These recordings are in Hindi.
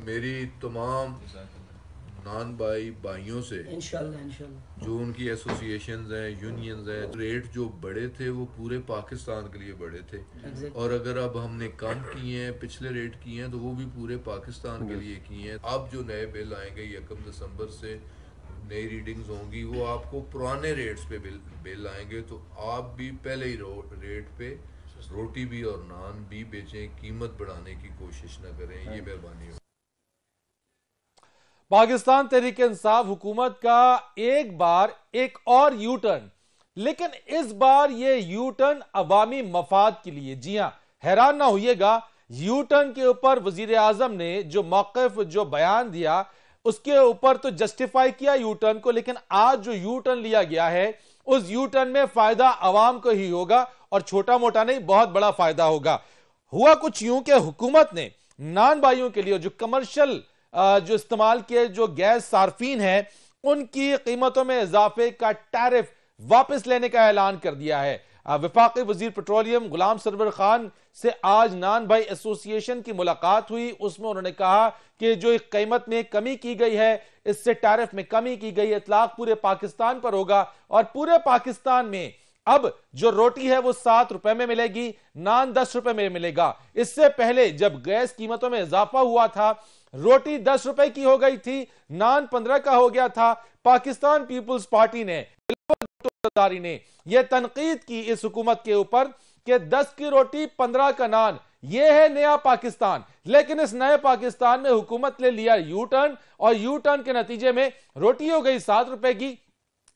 मेरी तमाम नान भाइयों से इंशाल्लाह जो उनकी एसोसिएशंस हैं, यूनियंस हैं, रेट जो बड़े थे वो पूरे पाकिस्तान के लिए बड़े थे। और अगर अब हमने कम किए हैं, पिछले रेट किए हैं, तो वो भी पूरे पाकिस्तान के लिए किए हैं। अब जो नए बिल आएंगे 1 दिसंबर से नई रीडिंग्स होंगी, वो आपको पुराने रेट्स पे बिल आएंगे, तो आप भी पहले ही रेट पे रोटी भी और नान भी बेचें, कीमत बढ़ाने की कोशिश न करें। ये मेहरबानी हो। पाकिस्तान तहरीक इंसाफ हुकूमत का एक बार एक और यू टर्न, लेकिन इस बार यह यू टर्न अवामी मफाद के लिए। जी हां, हैरान ना होइएगा, यू टर्न के ऊपर वजीर आजम ने जो मौक़िफ़ जो बयान दिया उसके ऊपर तो जस्टिफाई किया यू टर्न को, लेकिन आज जो यू टर्न लिया गया है उस यू टर्न में फायदा अवाम को ही होगा और छोटा मोटा नहीं, बहुत बड़ा फायदा होगा। हुआ कुछ यूं कि हुकूमत ने नान भाइयों के लिए जो कमर्शियल जो इस्तेमाल किए जो गैस सार्फिन है उनकी कीमतों में इजाफे का टैरिफ वापस लेने का ऐलान कर दिया है। वफाकी वजीर पेट्रोलियम गुलाम सरवर खान से आज नान भाई एसोसिएशन की मुलाकात हुई। उसमें उन्होंने कहा कि जो कीमत में कमी की गई है, इससे टैरिफ में कमी की गई, इतलाक पूरे पाकिस्तान पर होगा और पूरे पाकिस्तान में अब जो रोटी है वो 7 रुपए में मिलेगी, नान 10 रुपए में मिलेगा। इससे पहले जब गैस कीमतों में इजाफा हुआ था, रोटी 10 रुपए की हो गई थी, नान 15 का हो गया था। पाकिस्तान पीपुल्स पार्टी ने ने यह तनकीद की इस हुकूमत के ऊपर कि 10 की रोटी 15 का नान, यह है नया पाकिस्तान। लेकिन इस नए पाकिस्तान में हुकूमत ने लिया यू टर्न और यू टर्न के नतीजे में रोटी हो गई 7 रुपए की,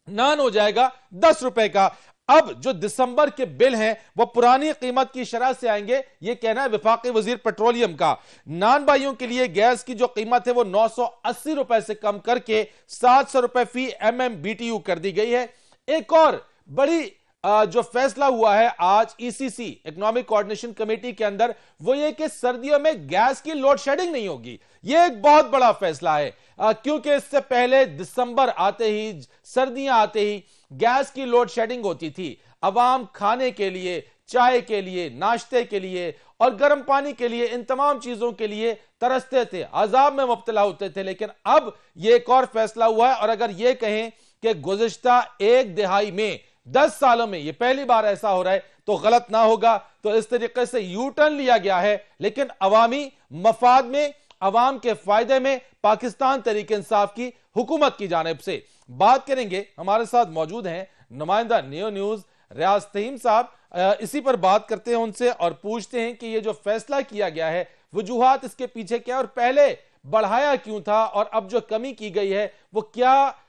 नान हो जाएगा 10 रुपए का। अब जो दिसंबर के बिल हैं वो पुरानी कीमत की शरह से आएंगे, यह कहना है वफाकी वजीर पेट्रोलियम का। नान भाइयों के लिए गैस की जो कीमत है वो 980 रुपए से कम करके 700 रुपए फी MMBTU कर दी गई है। एक और बड़ी जो फैसला हुआ है आज ECC इकोनॉमिक कोऑर्डिनेशन कमेटी के अंदर, वो ये कि सर्दियों में गैस की लोड शेडिंग नहीं होगी। यह एक बहुत बड़ा फैसला है, क्योंकि इससे पहले दिसंबर आते ही, सर्दियां आते ही गैस की लोड शेडिंग होती थी। अवाम खाने के लिए, चाय के लिए, नाश्ते के लिए और गर्म पानी के लिए, इन तमाम चीजों के लिए तरसते थे, अजाब में मुब्तला होते थे। लेकिन अब यह एक और फैसला हुआ है और अगर यह कहें कि गुज़िश्ता एक दिहाई में 10 सालों में यह पहली बार ऐसा हो रहा है तो गलत ना होगा। तो इस तरीके से यू टर्न लिया गया है, लेकिन अवामी मफाद में, अवाम के फायदे में, पाकिस्तान तहरीक इंसाफ की हुकूमत की जानिब से। बात करेंगे, हमारे साथ मौजूद हैं नुमाइंदा नियो न्यूज रियाज तहीम साहब। इसी पर बात करते हैं उनसे और पूछते हैं कि यह जो फैसला किया गया है वजूहात इसके पीछे क्या, और पहले बढ़ाया क्यों था और अब जो कमी की गई है वो क्या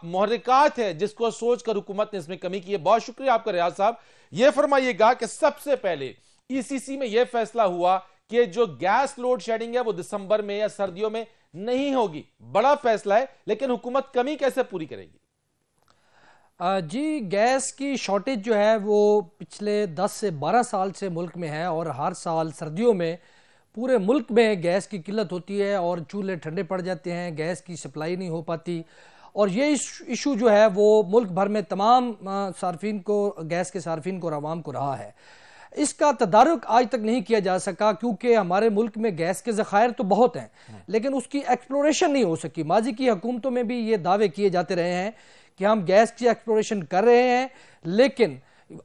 मुहर्रिकात है जिसको सोचकर हुकूमत ने इसमें कमी की है। बहुत शुक्रिया आपका रियाज साहब। यह फरमाइएगा कि सबसे पहले ECC में यह फैसला हुआ कि जो गैस लोड शेडिंग है वो दिसंबर में या सर्दियों में नहीं होगी। बड़ा फैसला है, लेकिन हुकूमत कमी कैसे पूरी करेगी? जी, गैस की शॉर्टेज जो है वो पिछले 10 से 12 साल से मुल्क में है और हर साल सर्दियों में पूरे मुल्क में गैस की किल्लत होती है और चूल्हे ठंडे पड़ जाते हैं, गैस की सप्लाई नहीं हो पाती। और ये इशू जो है वो मुल्क भर में तमाम सार्फिन को, गैस के सार्फिन को और आवाम को रहा है। इसका तदारुक आज तक नहीं किया जा सका क्योंकि हमारे मुल्क में गैस के ज़खायर तो बहुत हैं, लेकिन उसकी एक्सप्लोरेशन नहीं हो सकी। माजी की हुकूमतों में भी ये दावे किए जाते रहे हैं कि हम गैस की एक्सप्लोरेशन कर रहे हैं, लेकिन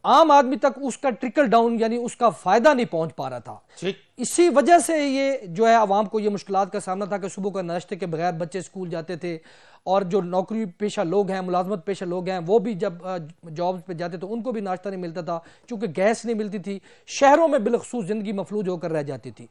आम आदमी तक उसका ट्रिकल डाउन यानी उसका फायदा नहीं पहुंच पा रहा था। इसी वजह से ये जो है आवाम को ये मुश्किलात का सामना था कि सुबह का नाश्ते के बगैर बच्चे स्कूल जाते थे और जो नौकरी पेशा लोग हैं, मुलाजमत पेशा लोग हैं, वो भी जब जॉब्स पे जाते तो उनको भी नाश्ता नहीं मिलता था क्योंकि गैस नहीं मिलती थी। शहरों में बिलखसूस जिंदगी मफलूज होकर रह जाती थी।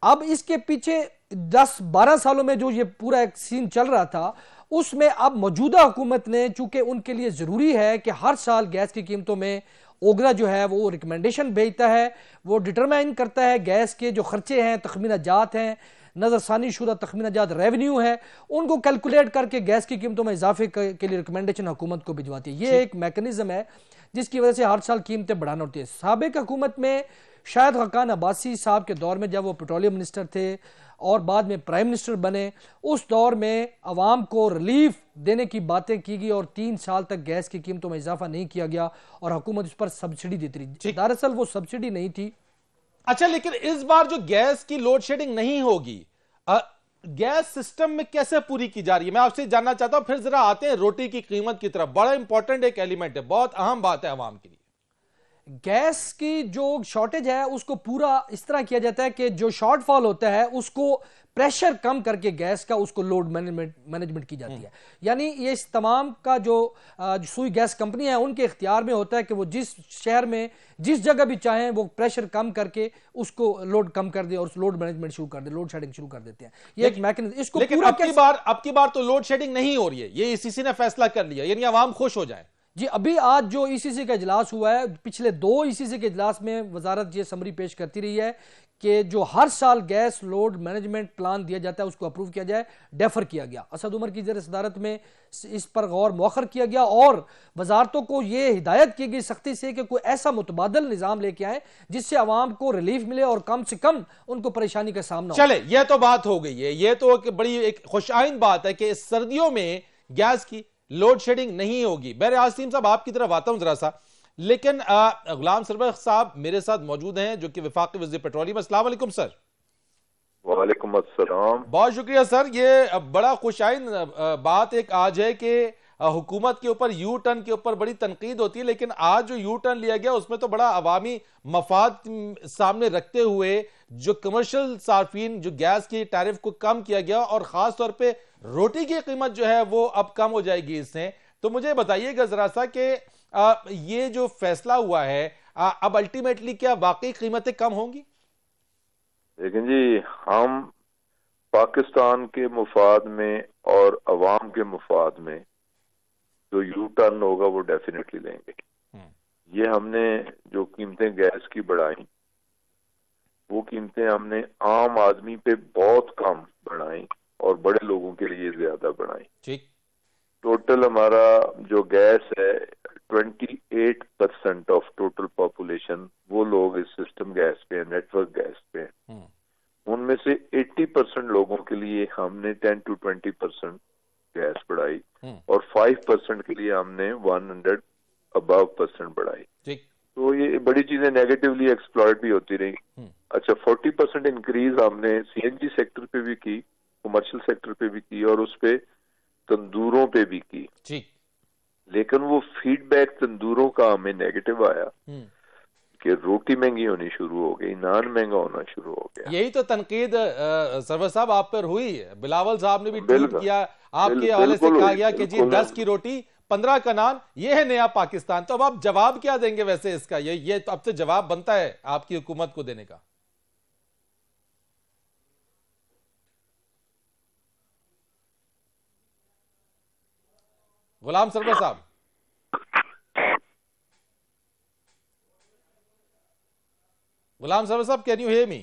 अब इसके पीछे 10-12 सालों में जो ये पूरा एक सीन चल रहा था, उसमें अब मौजूदा हुकूमत ने, चूंकि उनके लिए जरूरी है कि हर साल गैस की कीमतों में ओगरा जो है वो रिकमेंडेशन भेजता है, वो डिटरमाइन करता है गैस के जो खर्चे हैं, तखमीना जात हैं, नजरसानी शुदा तखमीना जात रेवेन्यू है, उनको कैलकुलेट करके गैस की कीमतों में इजाफे के लिए रिकमेंडेशन हुकूमत को भिजवाती है। ये एक मैकेनिज्म है जिसकी वजह से हर साल कीमतें बढ़ाना होती है। साबिक हुकूमत में शायद खाकान अब्बासी साहब के दौर में, जब वो पेट्रोलियम मिनिस्टर थे और बाद में प्राइम मिनिस्टर बने, उस दौर में अवाम को रिलीफ देने की बातें की गई और 3 साल तक गैस की कीमतों में इजाफा नहीं किया गया और हुकूमत इस पर सब्सिडी देती रही। दरअसल वो सब्सिडी नहीं थी। अच्छा, लेकिन इस बार जो गैस की लोड शेडिंग नहीं होगी, गैस सिस्टम में कैसे पूरी की जा रही है, मैं आपसे जानना चाहता हूं। फिर जरा आते हैं रोटी की कीमत की तरफ। बड़ा इंपॉर्टेंट एक एलिमेंट है, बहुत अहम बात है अवाम के लिए। गैस की जो शॉर्टेज है उसको पूरा इस तरह किया जाता है कि जो शॉर्टफॉल होता है उसको प्रेशर कम करके गैस का उसको लोड मैनेजमेंट की जाती है। यानी ये इस तमाम का जो सुई गैस कंपनी है उनके इख्तियार में होता है कि वो जिस शहर में जिस जगह भी चाहें वो प्रेशर कम करके उसको लोड कम कर दे और लोड मैनेजमेंट शुरू कर दे, लोड शेडिंग शुरू कर देते हैं। ये एक मैकेनिज्म। इसको लेकिन पूरा अब की बार तो लोड शेडिंग नहीं हो रही है, ये ईसीसी ने फैसला कर लिया, यानी अवाम खुश हो जाए। जी, अभी आज जो ईसीसी का इजलास हुआ है, पिछले 2 ईसीसी के इजलास में वजारत ये समरी पेश करती रही है कि जो हर साल गैस लोड मैनेजमेंट प्लान दिया जाता है उसको अप्रूव किया जाए, डेफर किया गया। असद उमर की सदारत में इस पर गौर मौखर किया गया और वजारतों को यह हिदायत की गई सख्ती से कि कोई ऐसा मुतबादल निजाम लेके आए जिससे अवाम को रिलीफ मिले और कम से कम उनको परेशानी का सामना हो। चले, यह तो बात हो गई है, यह तो बड़ी एक खुशाइन बात है कि इस सर्दियों में गैस की लोड शेडिंग नहीं होगी। बहर आसिम साहब, आपकी तरफ आता हूं जरा सा, लेकिन गुलाम सरवर साहब मेरे साथ मौजूद हैं जो कि वफाकी वज़ीर पेट्रोलियम। अस्सलाम वालेकुम सर। वालेकुम अस्सलाम। बहुत शुक्रिया सर। ये बड़ा खुशाइन बात एक आज है कि हुकूमत के ऊपर यू टर्न के ऊपर बड़ी तनकीद होती है, लेकिन आज जो यू टर्न लिया गया उसमें तो बड़ा अवामी मफाद सामने रखते हुए जो कमर्शियल सार्फिन जो गैस की टैरिफ को कम किया गया और खास तौर पे रोटी की कीमत जो है वो अब कम हो जाएगी इससे। तो मुझे बताइएगा जरा सा कि ये जो फैसला हुआ है अब अल्टीमेटली क्या वाकई कीमतें कम होंगी? लेकिन जी, हम पाकिस्तान के मुफाद में और अवाम के मुफाद में जो यू टर्न होगा वो डेफिनेटली लेंगे। ये हमने जो कीमतें गैस की बढ़ाई वो कीमतें हमने आम आदमी पे बहुत कम बढ़ाई और बड़े लोगों के लिए ज्यादा बढ़ाई। ठीक। टोटल हमारा जो गैस है 28% ऑफ टोटल पॉपुलेशन वो लोग इस सिस्टम गैस पे, नेटवर्क गैस पे। उनमें से 80% लोगों के लिए हमने 10 to 20% गैस बढ़ाई और 5% के लिए हमने 100 above% बढ़ाई। तो ये बड़ी चीजें नेगेटिवली एक्सप्लॉइट भी होती रही। अच्छा, 40% इंक्रीज हमने सीएनजी सेक्टर पे भी की, कमर्शियल सेक्टर पे भी की और उस पे तंदूरों पे भी की। लेकिन वो फीडबैक तंदूरों का हमें नेगेटिव आया कि रोटी महंगी होनी शुरू हो गई, नान महंगा होना शुरू हो गया। यही तो तनकीद सरवर साहब आप पर हुई है। बिलावल साहब ने भी ट्वीट किया, आपके हवाले से कहा गया कि जी 10 की रोटी 15 का नान, ये है नया पाकिस्तान। तो अब आप जवाब क्या देंगे वैसे इसका? ये तो अब तो जवाब बनता है आपकी हुकूमत को देने का। गुलाम सरवर साहब। गुलाम सरवर साहब, कैन यू हियर मी?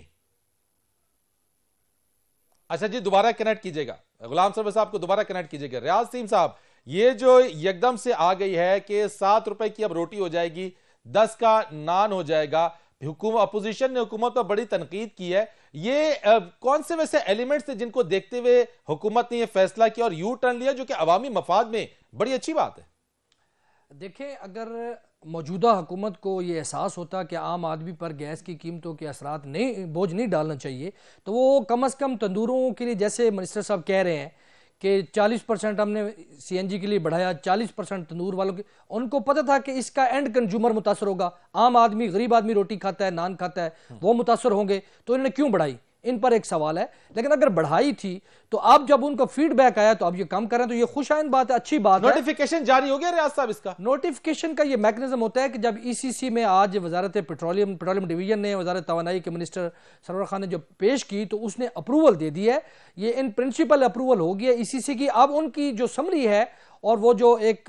अच्छा जी, दोबारा कनेक्ट कीजिएगा। गुलाम सरवर साहब को दोबारा कनेक्ट कीजिएगा। रियाज सीम साहब, ये जो एकदम से आ गई है कि 7 रुपए की अब रोटी हो जाएगी, 10 का नान हो जाएगा, अपोजिशन ने हुकूमत पर बड़ी तनकीद की है। ये कौन से वैसे एलिमेंट्स थे जिनको देखते हुए हुकूमत ने यह फैसला किया और यू टर्न लिया, जो कि अवामी मफाद में बड़ी अच्छी बात है? देखें, अगर मौजूदा हुकूमत को ये एहसास होता कि आम आदमी पर गैस की कीमतों के असरात नहीं, बोझ नहीं डालना चाहिए, तो वो कम अज़ कम तंदूरों के लिए, जैसे मिनिस्टर साहब कह रहे हैं कि 40% हमने सीएनजी के लिए बढ़ाया, 40% तंदूर वालों के, उनको पता था कि इसका एंड कंज्यूमर मुतासर होगा। आम आदमी, गरीब आदमी रोटी खाता है, नान खाता है, वो मुतासर होंगे, तो इन्होंने क्यों बढ़ाई? इन पर एक सवाल है। लेकिन अगर बढ़ाई थी तो अब जब उनका फीडबैक आया तो अब ये कम कर रहे हैं, तो ये खुशाइन बात है, अच्छी बात है। नोटिफिकेशन जारी हो गया रियाज साहब इसका? नोटिफिकेशन का ये मैकेनिज्म होता है कि जब ईसीसी में आज वजारत पेट्रोलियम डिवीजन ने वजारत तवानाई के मिनिस्टर सरवर खान ने जो पेश की तो उसने अप्रूवल दे दी है। ये इन प्रिंसिपल अप्रूवल हो गया ईसीसी की। अब उनकी जो समरी है और वो जो एक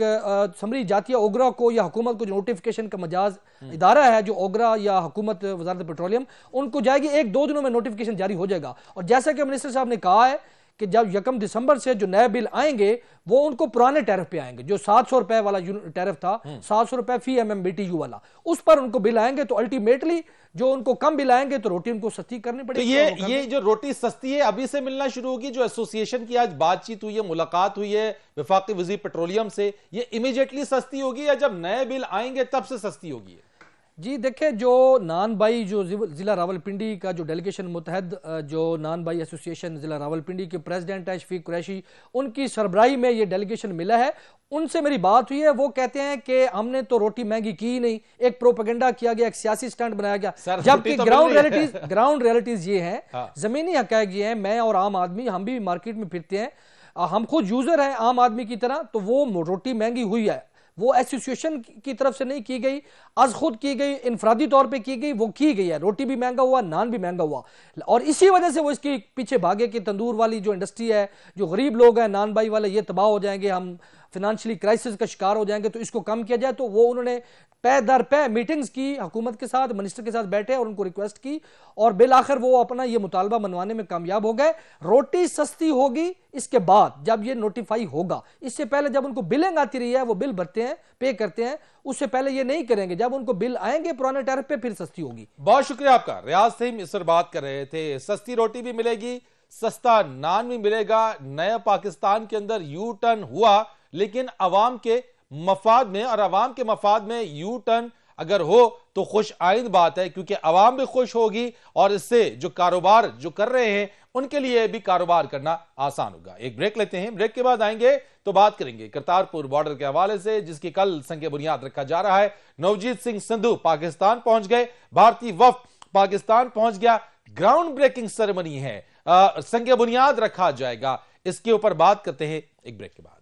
समरी जाती है ओगरा को या हुकूमत को, जो नोटिफिकेशन का मजाज इदारा है जो ओगरा या हुकूमत वजारत पेट्रोलियम, उनको जाएगी 1-2 दिनों में नोटिफिकेशन जारी हो जाएगा। और जैसा कि मिनिस्टर साहब ने कहा है कि जब 1 दिसंबर से जो नए बिल आएंगे वो उनको पुराने टैरिफ पे आएंगे, जो 700 रुपए वाला टैरिफ था, 700 रुपए फी MMBTU वाला, उस पर उनको बिल आएंगे। तो अल्टीमेटली जो उनको कम बिल आएंगे तो रोटी उनको सस्ती करनी पड़ेगी। तो ये जो रोटी सस्ती है अभी से मिलना शुरू होगी? जो एसोसिएशन की आज बातचीत हुई है, मुलाकात हुई है वफाकी वज़ीर पेट्रोलियम से, ये इमीडिएटली सस्ती होगी या जब नए बिल आएंगे तब से सस्ती होगी? जी देखिए, जो नान भाई जो ज़िला रावलपिंडी का जो डेलीगेशन मुतहद जो नान भाई एसोसिएशन ज़िला रावलपिंडी के प्रेसिडेंट है शफीक कुरैशी, उनकी सरबराही में ये डेलीगेशन मिला है। उनसे मेरी बात हुई है, वो कहते हैं कि हमने तो रोटी महंगी की ही नहीं, एक प्रोपेगेंडा किया गया, एक सियासी स्टंट बनाया गया, जबकि ग्राउंड रियलिटीज ये है, जमीनी हकायक ये है। मैं और आम आदमी हम भी मार्केट में फिरते हैं, हम खुद यूजर हैं आम आदमी की तरह, तो वो रोटी महंगी हुई है, वो एसोसिएशन की तरफ से नहीं की गई, आज खुद की गई, इनफरादी तौर पे की गई, वो की गई है। रोटी भी महंगा हुआ, नान भी महंगा हुआ, और इसी वजह से वो इसके पीछे भागे कि तंदूर वाली जो इंडस्ट्री है, जो गरीब लोग हैं नान भाई वाले, ये तबाह हो जाएंगे, हम फिनेंशियली क्राइसिस का शिकार हो जाएंगे, तो इसको कम किया जाए। तो वो उन्होंने पे दर पे मीटिंग्स की, हुकूमत के साथ, मिनिस्टर के साथ बैठे और उनको रिक्वेस्ट की, और बिल आखिर वो अपना ये मुतालबा मनवाने में कामयाब हो गए। रोटी सस्ती होगी इसके बाद, जब ये नोटिफाई होगा। इससे पहले जब उनको बिलिंग आती रही है, वो बिल भरते हैं, पे करते हैं, उससे पहले ये नहीं करेंगे। जब उनको बिल आएंगे पुराने टैरिफ पे, फिर सस्ती होगी। बहुत शुक्रिया आपका। रियाज सहीम इस पर बात कर रहे थे, सस्ती रोटी भी मिलेगी, सस्ता नान भी मिलेगा। नया पाकिस्तान के अंदर यू टर्न हुआ, लेकिन अवाम के मफाद में, और अवाम के मफाद में यू टर्न अगर हो तो खुश आइंद बात है, क्योंकि अवाम भी खुश होगी और इससे जो कारोबार जो कर रहे हैं उनके लिए भी कारोबार करना आसान होगा। एक ब्रेक लेते हैं, ब्रेक के बाद आएंगे तो बात करेंगे करतारपुर बॉर्डर के हवाले से, जिसकी कल संग बुनियाद रखा जा रहा है। नवजीत सिंह सिद्धू पाकिस्तान पहुंच गए, भारतीय वफ्द पाकिस्तान पहुंच गया, ग्राउंड ब्रेकिंग सेरेमनी है, संग बुनियाद रखा जाएगा। इसके ऊपर बात करते हैं एक ब्रेक के बाद।